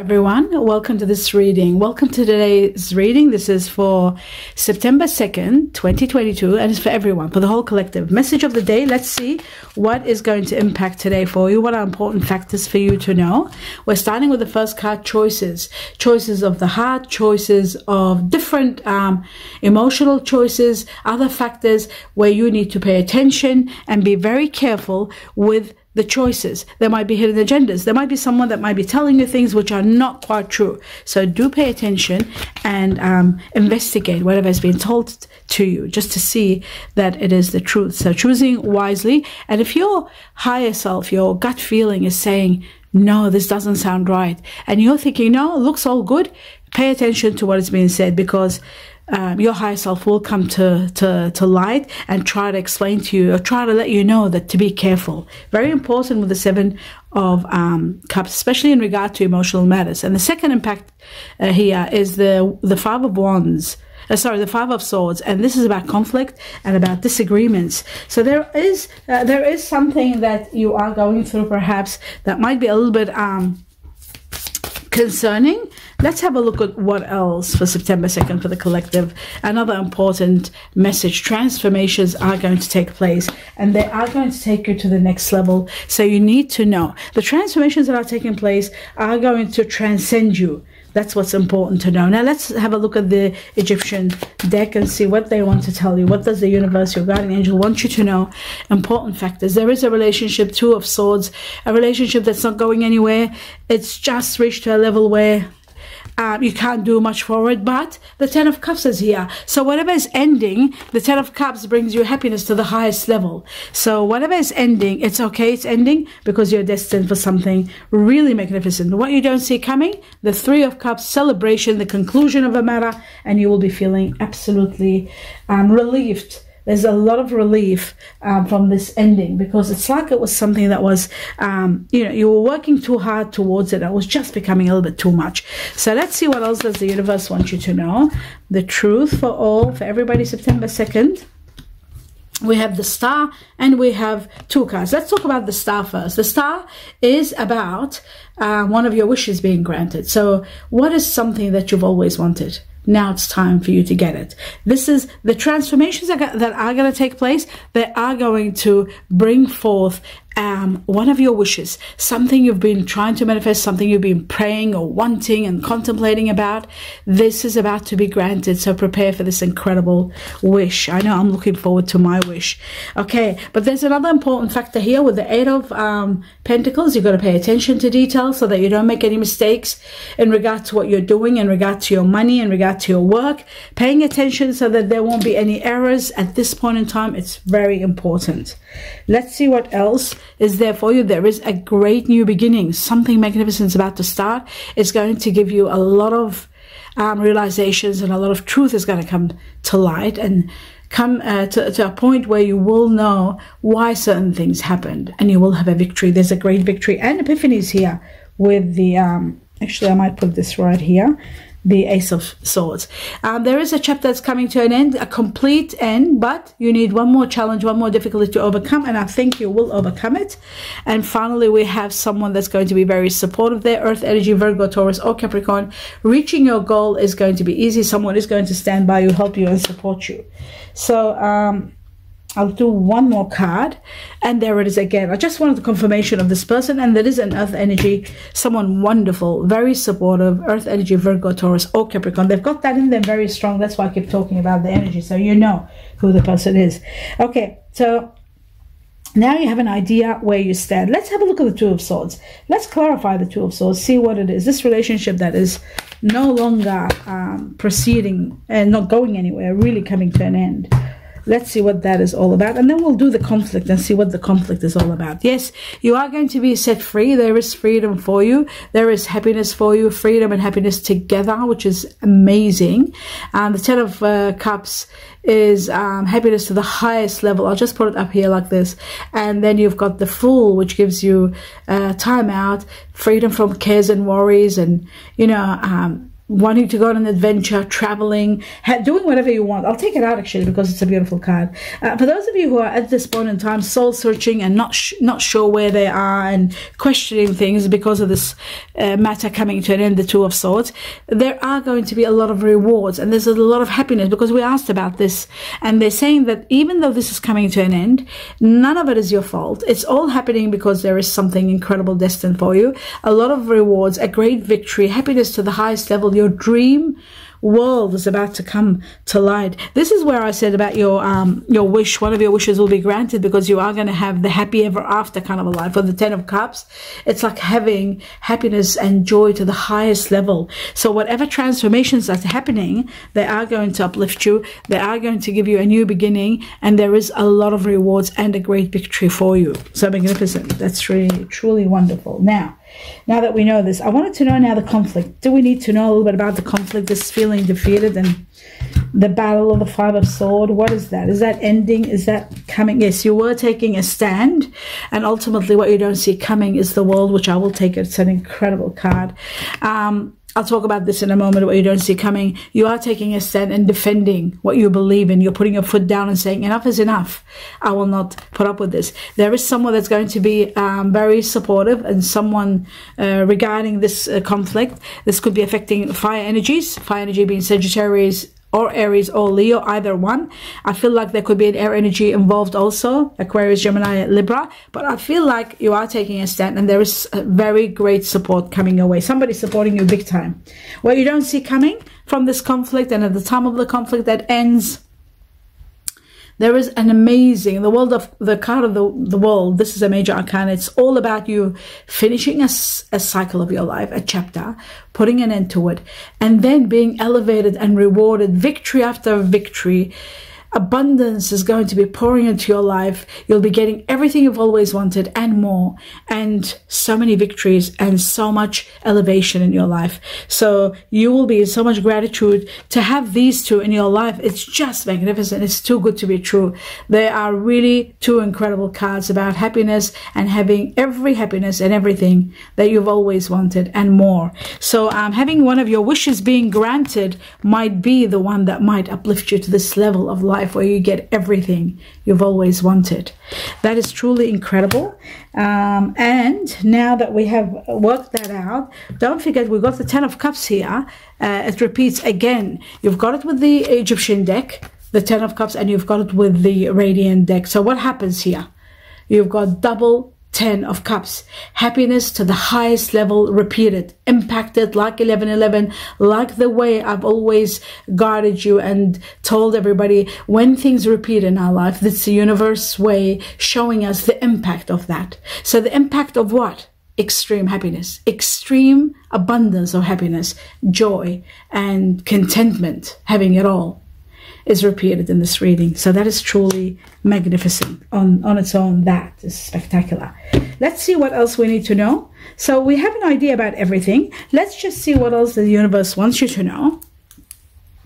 Everyone, welcome to this reading. Welcome to today's reading. This is for September 2nd, 2022, and it's for everyone, for the whole collective. Message of the day. Let's see what is going to impact today for you. What are important factors for you to know? We're starting with the first card, choices. Choices of the heart, choices of different emotional choices, other factors where you need to pay attention and be very careful with the choices. There might be hidden agendas. There might be someone that might be telling you things which are not quite true. So do pay attention and investigate whatever has been told to you, just to see that it is the truth. So choosing wisely. And if your higher self, your gut feeling is saying, no, this doesn't sound right, and you're thinking, no, it looks all good, pay attention to what is being said, because your higher self will come to light and try to explain to you or try to let you know that to be careful. Very important with the Seven of Cups, especially in regard to emotional matters. And the second impact here is the Five of Wands. The Five of Swords, and this is about conflict and about disagreements. So there is something that you are going through, perhaps, that might be a little bit concerning. Let's have a look at what else for September 2nd for the collective. Another important message. Transformations are going to take place, and they are going to take you to the next level. So you need to know the transformations that are taking place are going to transcend you. That's what's important to know. Now let's have a look at the Egyptian deck and see what they want to tell you. What does the universe, your guardian angel, want you to know? Important factors. There is a relationship, Two of Swords, a relationship that's not going anywhere. It's just reached to a level where you can't do much for it, but the Ten of Cups is here. So whatever is ending, the Ten of Cups brings you happiness to the highest level. So whatever is ending, it's okay, it's ending, because you're destined for something really magnificent. What you don't see coming, the Three of Cups, celebration, the conclusion of a matter, and you will be feeling absolutely relieved. There's a lot of relief from this ending, because it's like it was something that was, you were working too hard towards it. It was just becoming a little bit too much. So let's see what else does the universe want you to know. The truth for all, for everybody, September 2nd. We have the Star and we have two cards. Let's talk about the Star first. The Star is about one of your wishes being granted. So what is something that you've always wanted? Now it's time for you to get it. This is the transformations that are going to take place. They are going to bring forth one of your wishes, something you've been trying to manifest, something you've been praying or wanting and contemplating about. This is about to be granted, so prepare for this incredible wish. I know I'm looking forward to my wish. Okay, but there's another important factor here with the Eight of Pentacles. You've got to pay attention to details so that you don't make any mistakes in regard to what you're doing, in regard to your money, in regard to your work. Paying attention so that there won't be any errors at this point in time. It's very important. Let's see what else is there for you. There is a great new beginning. Something magnificent is about to start. It's going to give you a lot of realizations, and a lot of truth is going to come to light and come to a point where you will know why certain things happened, and you will have a victory. There's a great victory and epiphanies here with the actually I might put this right here, the Ace of Swords. There is a chapter that's coming to an end, a complete end, but you need one more challenge, one more difficulty to overcome, and I think you will overcome it. And finally, we have someone that's going to be very supportive there, Earth energy, Virgo, Taurus, or Capricorn. Reaching your goal is going to be easy. Someone is going to stand by you, help you, and support you. So I'll do one more card, and there it is again. I just wanted the confirmation of this person, and that is an Earth energy, someone wonderful, very supportive, Earth energy, Virgo, Taurus, or Capricorn. They've got that in them very strong. That's why I keep talking about the energy, so you know who the person is. Okay, so now you have an idea where you stand. Let's have a look at the Two of Swords. Let's clarify the Two of Swords, see what it is. This relationship that is no longer proceeding and not going anywhere, really coming to an end. Let's see what that is all about, and then we'll do the conflict and see what the conflict is all about. Yes, you are going to be set free. There is freedom for you. There is happiness for you, freedom and happiness together, which is amazing. The Ten of Cups is happiness to the highest level. I'll just put it up here like this. And then you've got the Fool, which gives you time out, freedom from cares and worries, and, you know, wanting to go on an adventure, traveling, doing whatever you want. I'll take it out actually because it's a beautiful card. For those of you who are at this point in time soul searching and not sure where they are and questioning things because of this matter coming to an end, the Two of Swords, there are going to be a lot of rewards and there's a lot of happiness, because we asked about this and they're saying that even though this is coming to an end, none of it is your fault. It's all happening because there is something incredible destined for you. A lot of rewards, a great victory, happiness to the highest level. Your dream world is about to come to light. This is where I said about your wish. One of your wishes will be granted because you are going to have the happy ever after kind of a life. For the Ten of Cups, it's like having happiness and joy to the highest level. So whatever transformations are happening, they are going to uplift you. They are going to give you a new beginning, and there is a lot of rewards and a great victory for you. So magnificent. That's really, truly wonderful. Now that we know this, I wanted to know now the conflict. Do we need to know a little bit about the conflict, this feeling defeated and the battle of the Five of Swords? What is that? Is that ending? Is that coming? Yes, you were taking a stand, and ultimately what you don't see coming is the World, which I will take. It's an incredible card. I'll talk about this in a moment, what you don't see coming. You are taking a stand and defending what you believe in. You're putting your foot down and saying, enough is enough. I will not put up with this. There is someone that's going to be very supportive, and someone regarding this conflict. This could be affecting fire energies, fire energy being Sagittarius or Aries or Leo, either one. I feel like there could be an air energy involved also, Aquarius, Gemini, Libra, but I feel like you are taking a stand and there is a very great support coming your way. Somebody supporting you big time. What you don't see coming from this conflict, and at the time of the conflict that ends, there is an amazing, the card of the world, this is a major arcana. It's all about you finishing a cycle of your life, a chapter, putting an end to it, and then being elevated and rewarded, victory after victory. Abundance is going to be pouring into your life. You'll be getting everything you've always wanted and more, and so many victories and so much elevation in your life. So you will be in so much gratitude to have these two in your life. It's just magnificent. It's too good to be true. They are really two incredible cards about happiness and having every happiness and everything that you've always wanted and more. So having one of your wishes being granted might be the one that might uplift you to this level of life where you get everything you've always wanted. That is truly incredible. And now that we have worked that out, don't forget we've got the Ten of Cups here. It repeats again. You've got it with the Egyptian deck, the Ten of Cups, and you've got it with the Radiant deck. So what happens here? You've got double Ten of Cups. Happiness to the highest level, repeated, impacted, like 1111, like the way I've always guided you and told everybody, when things repeat in our life, that's the universe way showing us the impact of that. So the impact of what? Extreme happiness, extreme abundance of happiness, joy and contentment, having it all, is repeated in this reading. So that is truly magnificent on its own. That is spectacular. Let's see what else we need to know. So we have an idea about everything. Let's just see what else the universe wants you to know.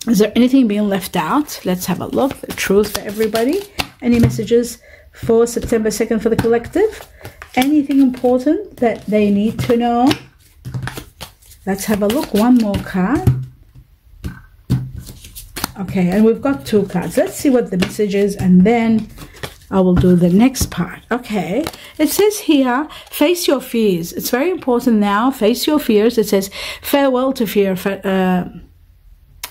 Is there anything being left out? Let's have a look. The truth for everybody. Any messages for September 2nd for the collective? Anything important that they need to know? Let's have a look. One more card. Okay, and we've got two cards. Let's see what the message is, and then I will do the next part. Okay, it says here, face your fears. It's very important now. Face your fears. It says, farewell to fear,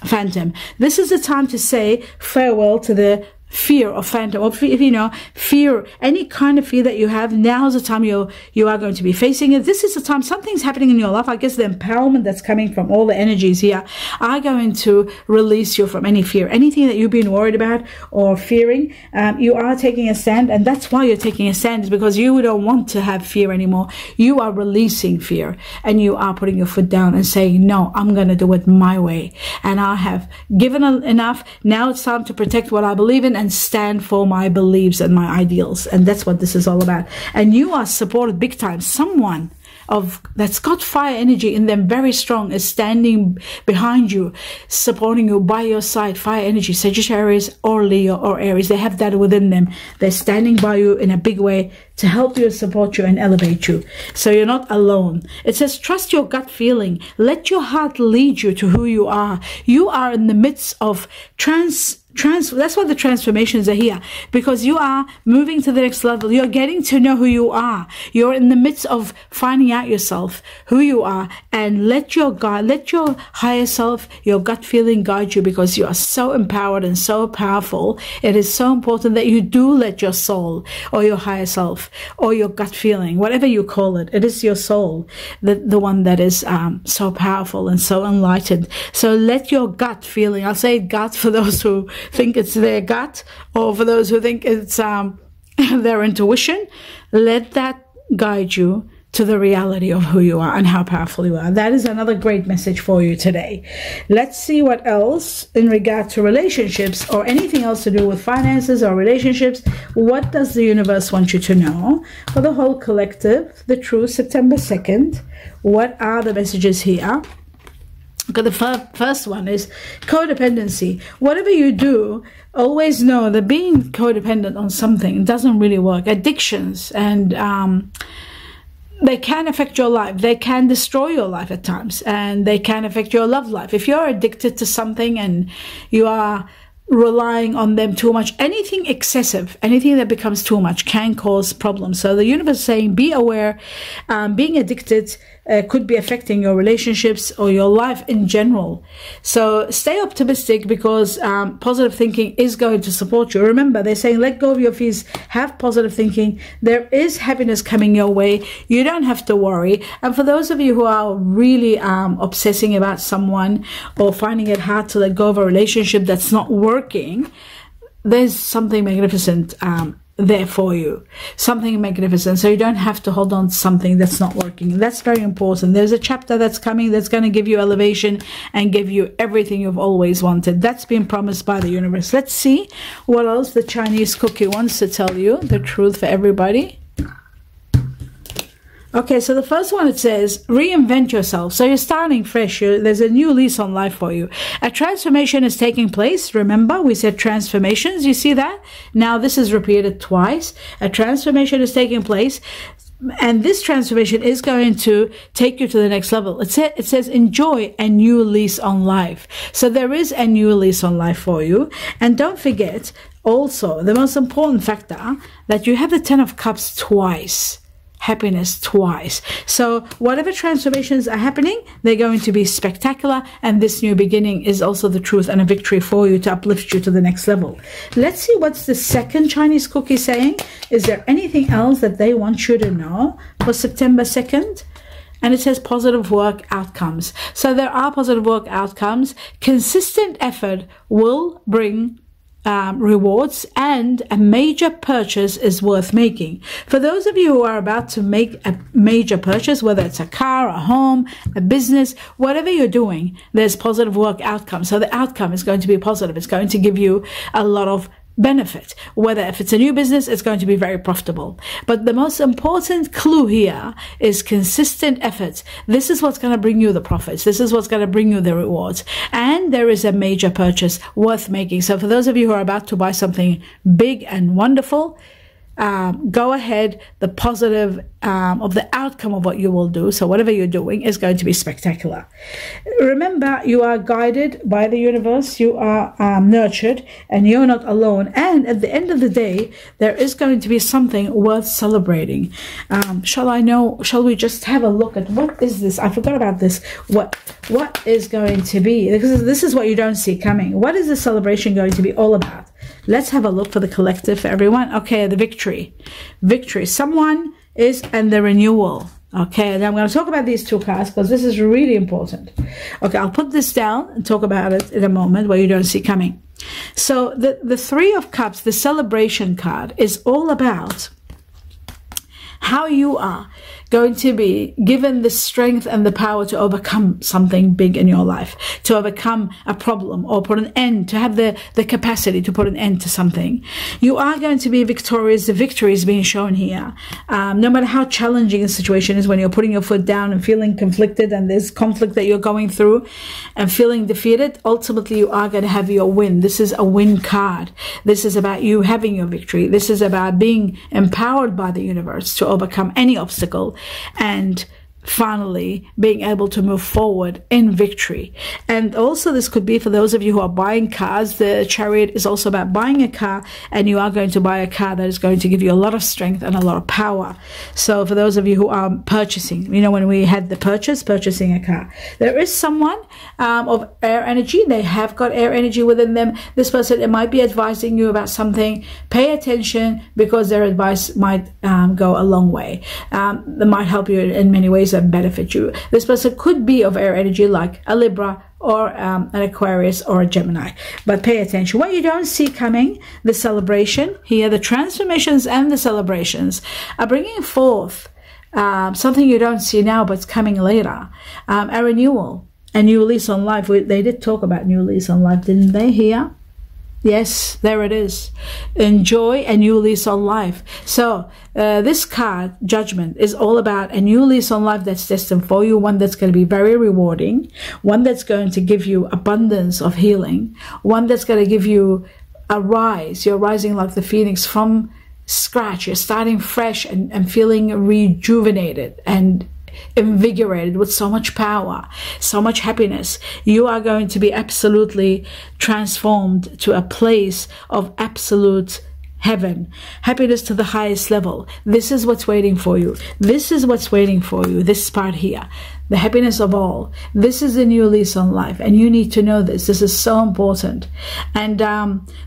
phantom. This is the time to say farewell to the fear of phantom, or fear, any kind of fear that you have. Now is the time you are going to be facing it. This is the time something's happening in your life. I guess the empowerment that's coming from all the energies here are going to release you from any fear, anything that you've been worried about or fearing. You are taking a stand, and that's why you're taking a stand, is because you don't want to have fear anymore. You are releasing fear, and you are putting your foot down and saying, no, I'm going to do it my way, and I have given enough. Now it's time to protect what I believe in and stand for my beliefs and my ideals. And that's what this is all about. And you are supported big time. Someone that's got fire energy in them very strong is standing behind you, supporting you, by your side. Fire energy, Sagittarius or Leo or Aries, they have that within them. They're standing by you in a big way to help you, support you, and elevate you. So you're not alone. It says, trust your gut feeling. Let your heart lead you to who you are. You are in the midst of that's why the transformations are here, because you are moving to the next level. You're getting to know who you are. You're in the midst of finding out yourself, who you are, and let your higher self, your gut feeling guide you, because you are so empowered and so powerful. It is so important that you do let your soul or your higher self or your gut feeling, whatever you call it, it is your soul, the one that is so powerful and so enlightened. So let your gut feeling, I'll say gut for those who think it's their gut, or for those who think it's their intuition, let that guide you to the reality of who you are and how powerful you are. That is another great message for you today. Let's see what else in regard to relationships or anything else to do with finances or relationships. What does the universe want you to know for the whole collective, the true September 2nd? What are the messages here? Okay, the first one is codependency. Whatever you do, always know that being codependent on something doesn't really work. Addictions, and they can affect your life. They can destroy your life at times, and they can affect your love life. If you're addicted to something and you are relying on them too much, anything excessive, anything that becomes too much can cause problems. So the universe is saying, be aware. Being addicted could be affecting your relationships or your life in general. So stay optimistic, because positive thinking is going to support you. Remember, they're saying, let go of your fears, have positive thinking. There is happiness coming your way. You don't have to worry. And for those of you who are really obsessing about someone or finding it hard to let go of a relationship that's not working, there's something magnificent there for you, something magnificent. So you don't have to hold on to something that's not working. That's very important. There's a chapter that's coming that's going to give you elevation and give you everything you've always wanted. That's been promised by the universe. Let's see what else the Chinese cookie wants to tell you, the truth for everybody. Okay, so the first one, it says, reinvent yourself. So you're starting fresh. There's a new lease on life for you. A transformation is taking place. Remember, we said transformations. You see that? Now this is repeated twice. A transformation is taking place. And this transformation is going to take you to the next level. It says, enjoy a new lease on life. So there is a new lease on life for you. And don't forget, also, the most important factor, that you have the 10 of Cups twice. Happiness twice. So whatever transformations are happening, they're going to be spectacular, and this new beginning is also the truth and a victory for you to uplift you to the next level. Let's see what's the second Chinese cookie saying. Is there anything else that they want you to know for September 2nd? And it says positive work outcomes. So there are positive work outcomes. Consistent effort will bring rewards, and a major purchase is worth making. For those of you who are about to make a major purchase, whether it's a car, a home, a business, whatever you're doing, there's positive work outcome. So the outcome is going to be positive. It's going to give you a lot of benefit. Whether if it's a new business, it's going to be very profitable. But the most important clue here is consistent efforts. This is what's going to bring you the profits. This is what's going to bring you the rewards. And there is a major purchase worth making. So for those of you who are about to buy something big and wonderful, go ahead. The positive of the outcome of what you will do, so whatever you're doing, is going to be spectacular. Remember, you are guided by the universe, you are nurtured, and you're not alone. And at the end of the day, there is going to be something worth celebrating. Shall we just have a look at what is this? I forgot about this. What is going to be, because this is what you don't see coming. What is the celebration going to be all about? Let's have a look for the collective, for everyone. Okay, the victory. Someone is, and the renewal. Okay, and I'm going to talk about these two cards because this is really important. Okay, I'll put this down and talk about it in a moment where you don't see coming. So the Three of Cups, the celebration card, is all about how you are going to be given the strength and the power to overcome something big in your life, to overcome a problem or put an end, to have the capacity to put an end to something. You are going to be victorious. The victory is being shown here. No matter how challenging the situation is, when you're putting your foot down and feeling conflicted and there's conflict that you're going through and feeling defeated, ultimately you are going to have your win. This is a win card. This is about you having your victory. This is about being empowered by the universe to overcome any obstacle and finally being able to move forward in victory. And also this could be for those of you who are buying cars. The Chariot is also about buying a car, and you are going to buy a car that is going to give you a lot of strength and a lot of power. So for those of you who are purchasing, you know, when we had the purchasing a car, there is someone of air energy. They have got air energy within them. This person, it might be advising you about something. Pay attention, because their advice might go a long way. They might help you in many ways and benefit you. This person could be of air energy, like a Libra or an Aquarius or a Gemini. But pay attention. What you don't see coming, the celebration here, the transformations and the celebrations are bringing forth something you don't see now, but it's coming later. A renewal, a new lease on life. They did talk about new lease on life, didn't they, here? Yes, there it is. Enjoy a new lease on life. So this card, Judgment, is all about a new lease on life that's destined for you, one that's going to be very rewarding, one that's going to give you abundance of healing, one that's going to give you a rise. You're rising like the phoenix from scratch. You're starting fresh and feeling rejuvenated and invigorated with so much power, so much happiness. You are going to be absolutely transformed to a place of absolute heaven, happiness to the highest level. This is what's waiting for you. This is what's waiting for you, this part here, the happiness of all. This is a new lease on life, and you need to know this. This is so important. And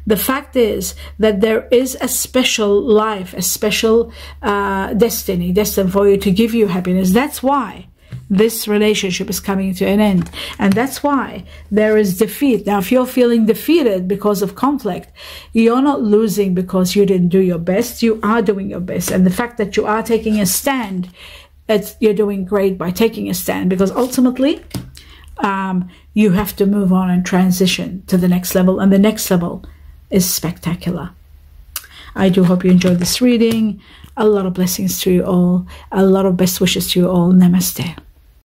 the fact is that there is a special life, a special destiny destined for you to give you happiness. That's why this relationship is coming to an end, and that's why there is defeat. Now, if you're feeling defeated because of conflict, you're not losing because you didn't do your best. You are doing your best, and the fact that you are taking a stand, you're doing great by taking a stand, because ultimately you have to move on and transition to the next level, and the next level is spectacular. I do hope you enjoyed this reading. A lot of blessings to you all, a lot of best wishes to you all. Namaste.